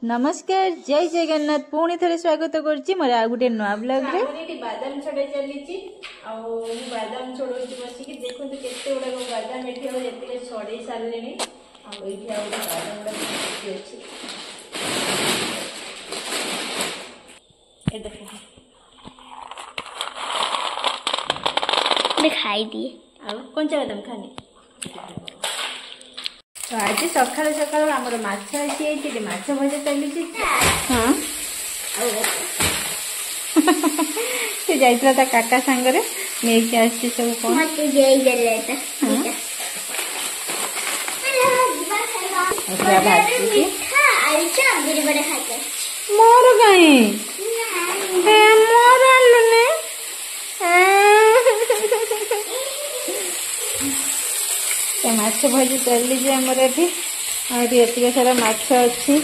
नमस्कार जय जगन्नाथ पुणी थे स्वागत करुच्ची मोर आ गोटे नुआ ब्लॉग रे बादाम छड़ा चली बादाम छड़ाऊँ बसिक देखो केते गुड़ाक बादाम ये छड़े सारे बादाम गुड़ा खाई दिए कंचा बादाम खाने तो आज सकाल सकाल आमर माछ अच्छी माछ भजा चली हाँ से जाइला काका सांगरे नहीं आसी सब कौन मोर कहीं मोर आलुने माछ भजी चली आमर ये सारा माछ अच्छी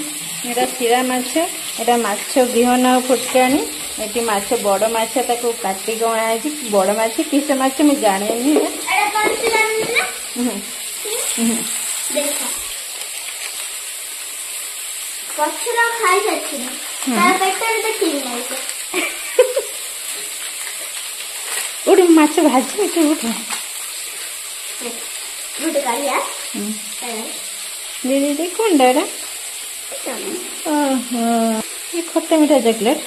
एटा शिरा माछ एटा माछ बिहन फुटकाणी ये माछ बड़ माछ काटिक अणा बड़ माछ किस माछ मुझे जाने उठ माछ भाजी उठ दीदी कौन डाटा ओहो ये खट्टा मीठा चॉकलेट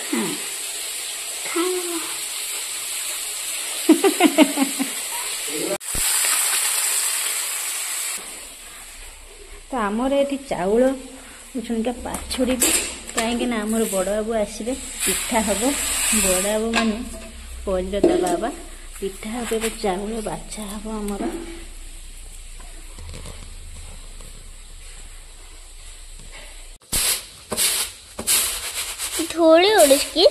तो आमर ये चाउल उछुणिका पाछुड़ी कहीं आमर बड़ बाबू आसवे पिठा हम बड़ बाबू माने परिरता बाबा पिठा हम चाउल बाछा हम आमर थोड़ी और इसकी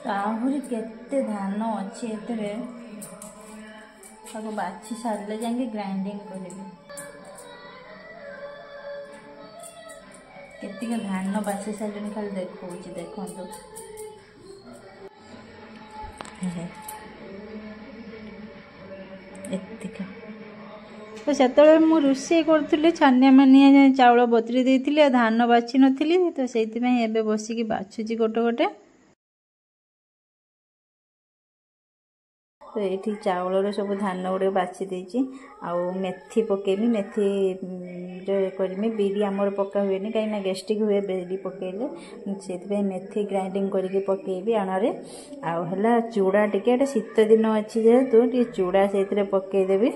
आहरी केते धान अच्छी बाछी सारे जाके ग्राइंडिंग करेंगे केतिक धान बाछी सारे खाली देखो देखो तो से रोषे करी छानिया मानिया चाउल बतरी देती धान बाछी नी तो से बसिक बाछुची गोटे गोटे तो ये चाउल सब धान गुड़े बाछी देची आउ मेथी पकेबी मेथी करमी बिरी आमर पका हुए कहीं गेस्टिक हुए बिरी पकेले से मेथी ग्राइंडिंग करके पकेबी आणारे आउ है चूड़ा टिके शीत दिन अच्छी जेहेतु चूड़ा से पकईदेवी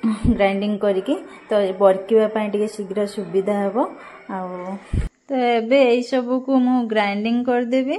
ग्राइंडिंग करके तो बरकीवाई शीघ्र सुविधा हे आ तो एबे यही सब को मु ग्राइंडिंग करदेवी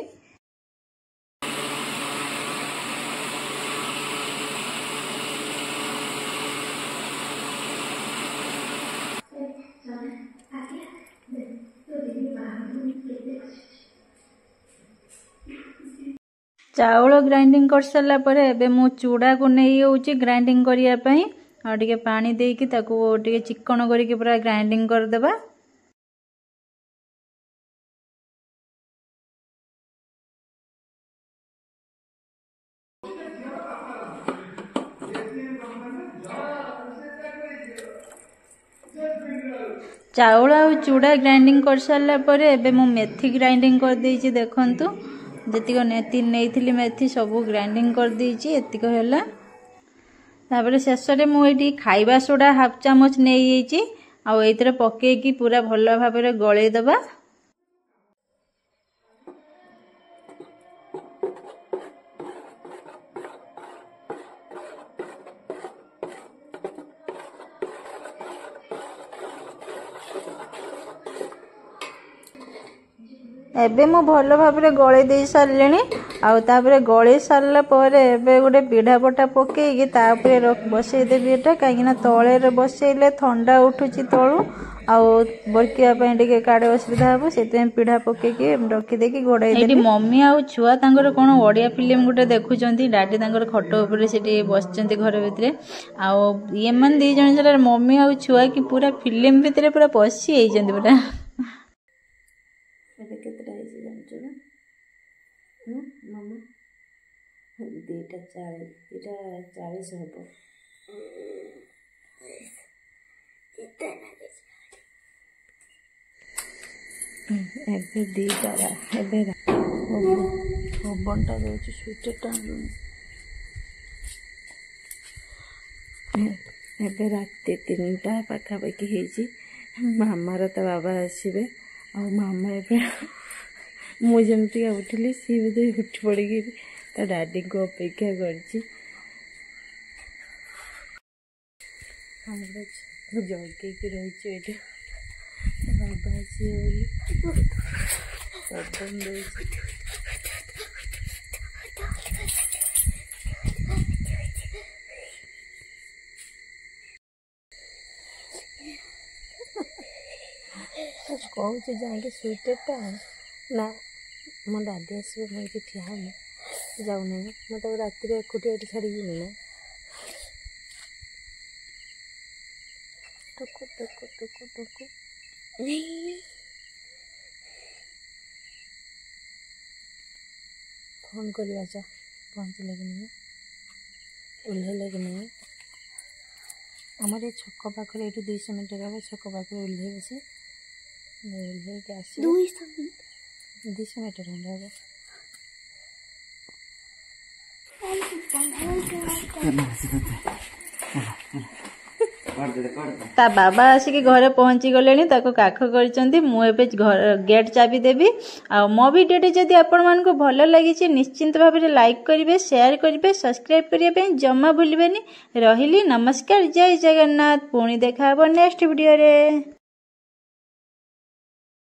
चाउल ग्राइंडिंग कर सारा पर एबे मु चूड़ा को नहीं होची ग्राइंडिंग करिया पई और टिके पानी देकी ताको टिके चिकन करके पूरा ग्राइंडिंग कर देबा चाउल आ चूड़ा ग्राइंडिंग कर सारा पर एबे मु मेथी ग्राइंडिंग कर देची देखंतु जतिक नेती नहीं मेथी सब ग्राइंडिंग कर देची एतिक हैला तापर शेष में मुझे खाइबा सोडा हाफ चामच नहीं आउ एथरे पकेकी पूरा भल भाव गलई दबा एबे मु भल भाव गलई दे सारे आउे गलई सारा गोटे पीढ़ा पटा पकईकि बसईदेवी एटा कहीं तले बसईले थंडा उठुची तलू आउ बरकीवाई काड़े असुविधा हम से पीढ़ा पकईकि रखीदेकी घोड़ाई मम्मी आउ छुआ कौन ओडिया फिल्म गोटे देखुं डाडी खट उपर से बस घर भितर आउ ये मैंने दी जन मम्मी आउ छुआ कि पूरा फिल्म भितर पूरा पशि पूरा मामा 2:40 हम ଏବେ 2:00 ଏବେ ପବନଟା ଦେଉଛି ସ୍ୱିଚଟା ଏବେ ରାତି 3ଟା ପାଖାପାଖି ହେଇଛି। ମାମାର ତା ବାବା ଆସିବେ ଆଉ ମାମା ଏବେ ମୁଁ ଯେମିତିକା ଉଠିଲି ସିଏ ବୋଧେ ଉଠି ପଡ଼ିକି ତା ଡାଡିଙ୍କୁ ଅପେକ୍ଷା କରିଛି। ଆମର ଜଗିକି ରହିଛୁ ଏଇଠି ବାବା ଆସିବେ ବୋଲି ପବନ ଦେଉଛି। କହୁଛି ଯାଇକି ସ୍ୱିଟରଟା ନା ମୋ ଡାଡି ଆସିବେ ମୁଁ ଏଠି ଠିଆ ହେବି ଯାଉନି ମୁଁ ତାକୁ ରାତିରେ ଏକୁଟିଆ ଏଠି ଛାଡ଼ିକିନି ନା ଟୁକୁ ଟୁକୁ ଟୁକୁ ଟୁକୁ ଫୋନ୍ କରିବା ଚା ପହଞ୍ଚିଲେ କି ନାହିଁ ଓହ୍ଲେଇଲେ କି ନାହିଁ। ଆମର ଏ ଛକ ପାଖରେ ଏଇଠୁ 200 ମିଟର ହେବ ଛକ ପାଖରେ ଓହ୍ଲେଇବେ ସେ ଓହ୍ଲେଇକି ଆସିବେ 200 ମିଟର ଖଣ୍ଡେ ହେବ। ତା ବାବା ଆସିକି ଘରେ ପହଞ୍ଚି ଗଲେଣି ତାକୁ କାଖ କରିଛନ୍ତି। ମୁଁ ଏବେ ଗେଟ୍ ଚାବି ଦେବି। ଆଉ ମୋ ଭିଡ଼ିଓଟି ଯଦି ଆପଣମାନଙ୍କୁ ଭଲ ଲାଗିଛି ନିଶ୍ଚିନ୍ତ ଭାବରେ ଲାଇକ୍ କରିବେ, ସେୟାର କରିବେ, ସବସ୍କ୍ରାଇବ୍ କରିବା ପାଇଁ ଜମା ଭୁଲିବେନି। ରହିଲି, ନମସ୍କାର, ଜୟ ଜଗନ୍ନାଥ। ପୁଣି ଦେଖା ହେବ ନେକ୍ସଟ ଭିଡ଼ିଓରେ।